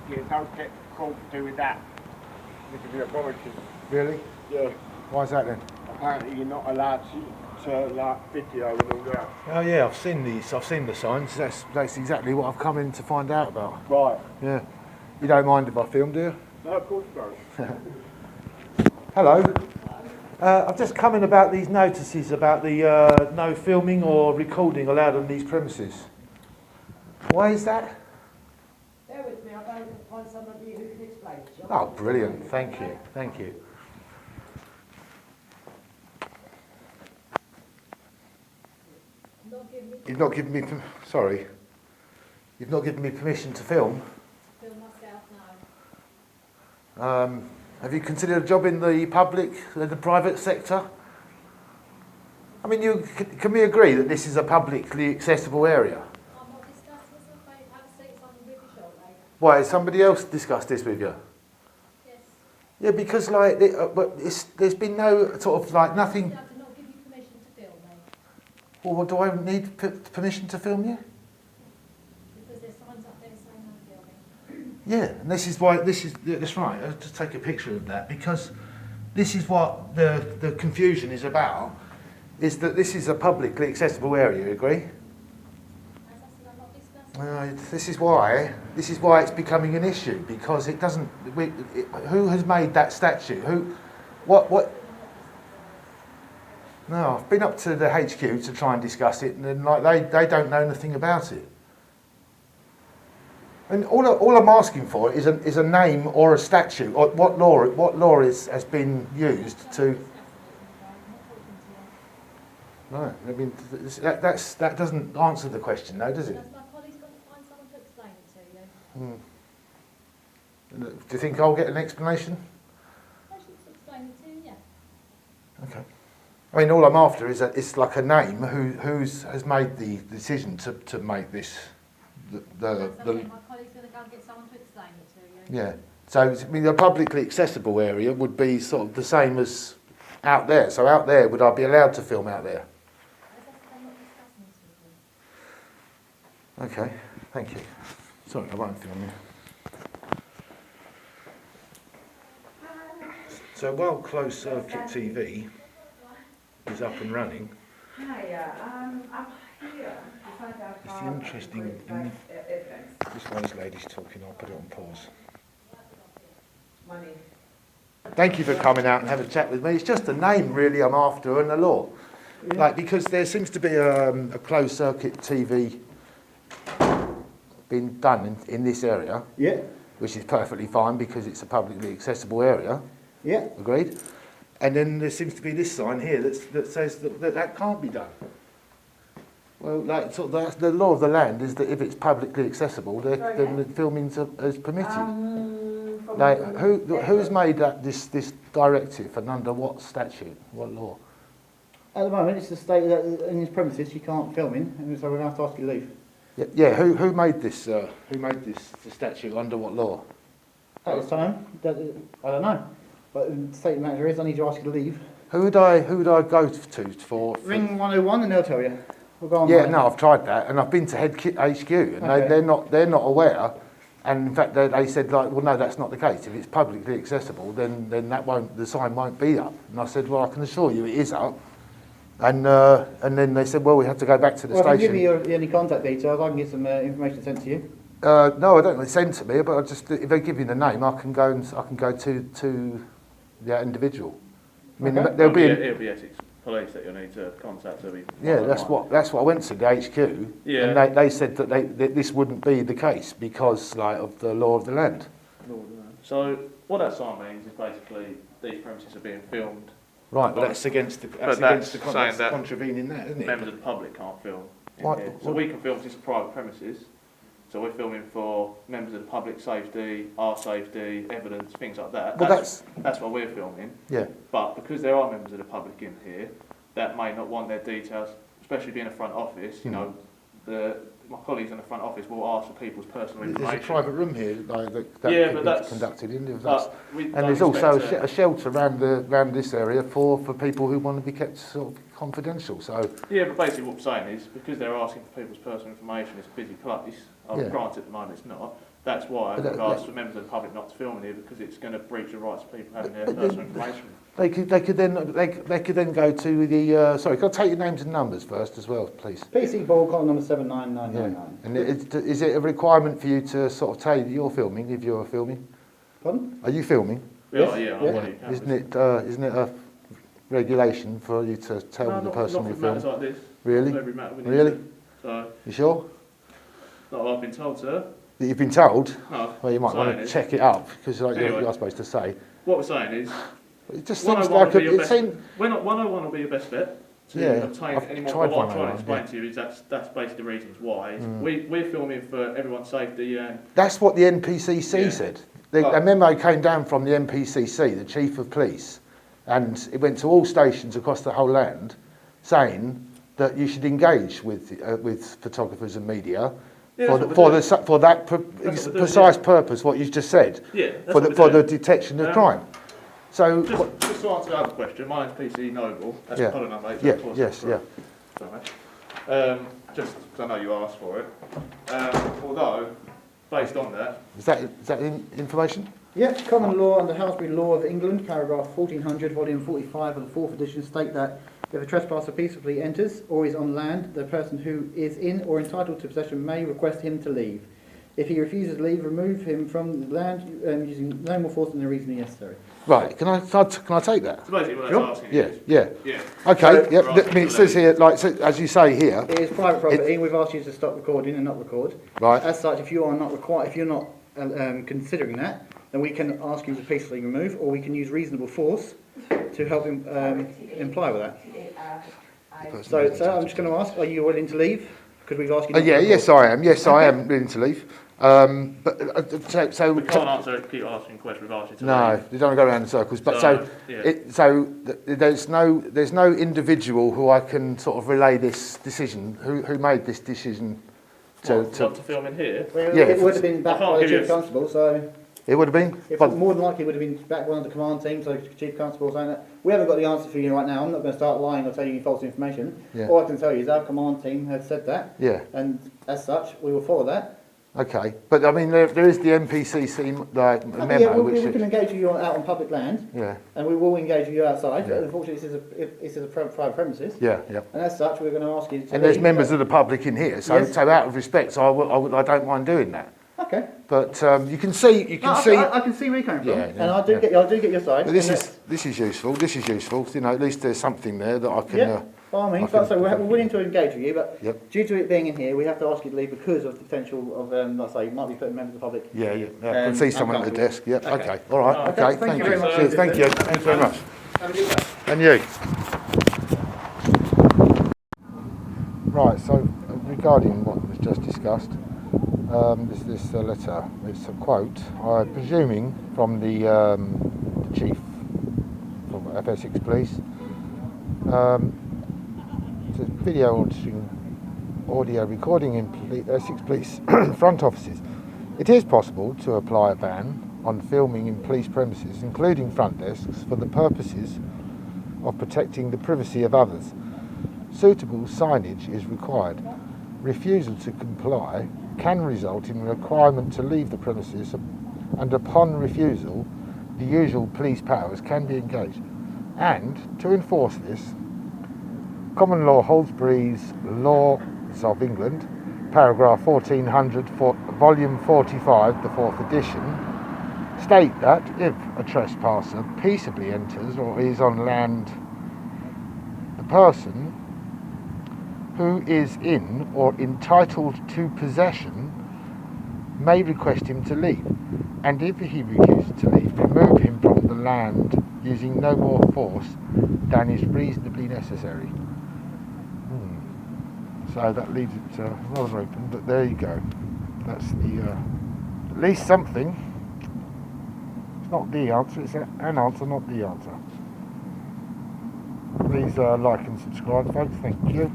You don't get caught doing that. You can be authority. Really? Yeah. Why is that then? Apparently you're not allowed to like video and all that. Oh yeah, I've seen these. I've seen the signs. That's exactly what I've come in to find out about. Right. Yeah. You don't mind if I film, do you? No, of course not. Hello. I've just come in about these notices about the no filming or recording allowed on these premises. Why is that? Bear with me, I'll go and find somebody who can explain it to you. Oh, brilliant. Thank you. Thank you. You've not given me, sorry. You've not given me permission to film. Film myself now. Have you considered a job in the public, the private sector? I mean, can we agree that this is a publicly accessible area? I'm not discussing this, I'm afraid. Have a seat, something with you shortly. Why, has somebody else discussed this with you? Yes. Yeah, because like, there's been no sort of like nothing. I do not give you permission to film me. Well, what do I need permission to film you? Because there's signs up there saying no filming. Yeah, and this is why, that's right, I'll just take a picture of that, because this is what the confusion is about, is that this is a publicly accessible area, you agree? As I said, I'm not discussing. This is why it's becoming an issue, because it doesn't, who has made that statute? What? No, I've been up to the HQ to try and discuss it, and like they don't know anything about it. And all I'm asking for is a name or a statute, or what law has been used to. No, I mean that doesn't answer the question, though, does it? That's my colleague's got to find someone to explain it to you. Do you think I'll get an explanation? I should explain it to you, yeah. Okay. I mean, all I'm after is it's like a name has made the decision to make this. My colleague's going to go and get someone to explain it to you. Yeah. So I mean, the publicly accessible area would be sort of the same as out there. So out there, would I be allowed to film out there? As I said, I'm not discussing this with you. Okay. Thank you. Sorry, I won't film you. So while closed circuit TV is up and running, Hiya, I'm here to find out it's how interesting. evidence. This one, this lady's talking. I'll put it on pause. Money. Thank you for coming out and have a chat with me. It's just a name, really, I'm after, and the law. Yeah. Like, because there seems to be a closed circuit TV being done in this area, Yeah, which is perfectly fine because it's a publicly accessible area. yeah. Agreed? And then there seems to be this sign here that says that can't be done. Well, like, sort of the law of the land is that if it's publicly accessible, then the filming is permitted. Like, who's made this directive and under what statute, what law? At the moment, it's the state that in his premises you can't film in, and so we're going to have to ask you to leave. Yeah. Who made this? Who made this the under what law? At this time, I don't know. But the state of the matter is, I need to ask you to leave. Who would I go to for? Ring 101 and they'll tell you. We'll go on. Yeah, no, I've tried that, and I've been to HQ, and Okay. they're not aware. And in fact, they said like, well, no, that's not the case. If it's publicly accessible, then the sign won't be up. And I said, well, I can assure you it is up. And then they said, well, we have to go back to the Well, if you station. give me any contact details, I can get some information sent to you. No, I don't. They send to me, but if they give you the name, I can go to the individual. I mean, Okay. there'll be. It'll be Essex Police that you'll need to contact. Yeah, that's what I went to the HQ, Yeah. and they said that this wouldn't be the case because like of the law of the land. So what that sign means is basically these premises are being filmed. Right, but that's against the that's saying that contravening that, isn't it? members of the public can't film in What- here. So what- we can film 'cause it's a private premises. So we're filming for members of the public safety, our safety, evidence, things like that. Well, That's what we're filming. yeah. But because there are members of the public in here that may not want their details, especially being a front office, you know, my colleagues in the front office will ask for people's personal information. There's a private room here like, that Yeah, could but be that's- conducted in. If But that's, we and don't there's also expect a shelter around this area for people who want to be kept sort of confidential. So Yeah, but basically what I'm saying is, because they're asking for people's personal information, it's a busy place. Yeah. Granted, at the moment it's not. That's why But we've asked for members of the public not to film in here, because it's going to breach the rights of people having their personal information. they could then go to the. Sorry, can I take your names and numbers first as well, please? PC ball column number Yeah. 79999. And is it a requirement for you to sort of say that you're filming if you're filming? Pardon? Are you filming? Yeah, Yes. yeah, Yeah. I'm one of your Isn't it a regulation for you to tell the person not you're for matters filming? like this. Really? Not every matter we need Really? to. So, You sure? not what I've been told, sir. That you've been told? No. Well, you might saying want to is- check it up because like Anyway. you're supposed to say. What we're saying is, It just 101 seems will like be your it best. seems. 101 will be your best bet to Yeah, obtain I've any more. tried What I'm trying 101, to explain yeah. to you is that's basically the reasons why. Mm. We're filming for everyone's safety and That's what the NPCC Yeah. said. But- A memo came down from the NPCC, the Chief of Police, and it went to all stations across the whole land, saying that you should engage with photographers and media Yeah, for that's the, what for we the for that what we do, precise purpose. What you just said yeah, that's for what the we're doing. detection of Um, crime. So Just to answer the other question, my name's PC Noble. That's Yeah. column number 8. yeah, yes, yeah. Sorry. Just because I know you asked for it. Although, based on that, Is that information? Yep, common law under Housebury Law of England, paragraph 1400, volume 45 of the 4th edition, state that if a trespasser peaceably enters or is on land, the person who is in or entitled to possession may request him to leave. If he refuses to leave, remove him from the land using no more force than the reason necessary. Right. Can I take that? so basically what Sure. that's asking Yeah, is, yeah. yeah, Okay. So- Yep. I mean, it says here, like so, as you say here, It is private property, and we've asked you to stop recording and not record. right? As such, if you are not required, if you're not considering that, then we can ask you to peacefully remove, or we can use reasonable force to help imply with that. So, I'm just going to ask: are you willing to leave? Because we've asked you. Not Yeah. to Yes, I am. Yes, I am willing to leave. So we can't answer, keep asking questions, we've asked you to no, leave. you don't want to go around in circles. But So, yeah. there's no individual who I can sort of relay this decision. Who made this decision Not to film in here. Well, Yeah, it would have been backed I can't by the give you Chief a- Constable, so it would have been. But more than likely it would have been backed by one of the command team, so the Chief Constable saying that. We haven't got the answer for you right now. I'm not going to start lying or telling you false information. Yeah. All I can tell you is our command team has said that, yeah, and as such, we will follow that. okay. But I mean, there is the NPCC memo, Yeah, we which can engage you out on public land, yeah, and we will engage you outside. Yeah. But unfortunately, this is a private premises, yeah, yeah. and as such, we're going to ask you to. And there's leave. members of the public in here, so Yes. so out of respect, I don't mind doing that. Okay. But you can see. I can see where you're coming from, Yeah, and yeah, I do get your side. But this and is useful. This is useful. You know, at least there's something there that I can. Yeah. By all means, I can- so we're willing to engage with you, but Yep. due to it being in here, we have to ask you to leave because of the potential of, like I say, you might be putting members of the public. Yeah, yeah. I can see someone at the desk. Yeah. Okay. Okay. All right. Okay, Okay. thank you very much. Cheers, thank you. Thanks very much. Have a good day. And you. Right. So regarding what was just discussed, this letter. It's a quote. I'm presuming from the chief from FS6 Police. It's a video audio recording in Essex Police front offices. It is possible to apply a ban on filming in police premises, including front desks, for the purposes of protecting the privacy of others. Suitable signage is required. Refusal to comply can result in a requirement to leave the premises, and upon refusal, the usual police powers can be engaged. And to enforce this, Common Law Hallsbury's Laws of England, paragraph 1400, volume 45, the 4th edition, state that if a trespasser peaceably enters or is on land, the person who is in or entitled to possession may request him to leave, and if he refuses to leave, remove him from the land using no more force than is reasonably necessary. So that leaves it rather open, but there you go. That's the at least something. It's not the answer, it's an answer, not the answer. Please like and subscribe, folks. Thank you.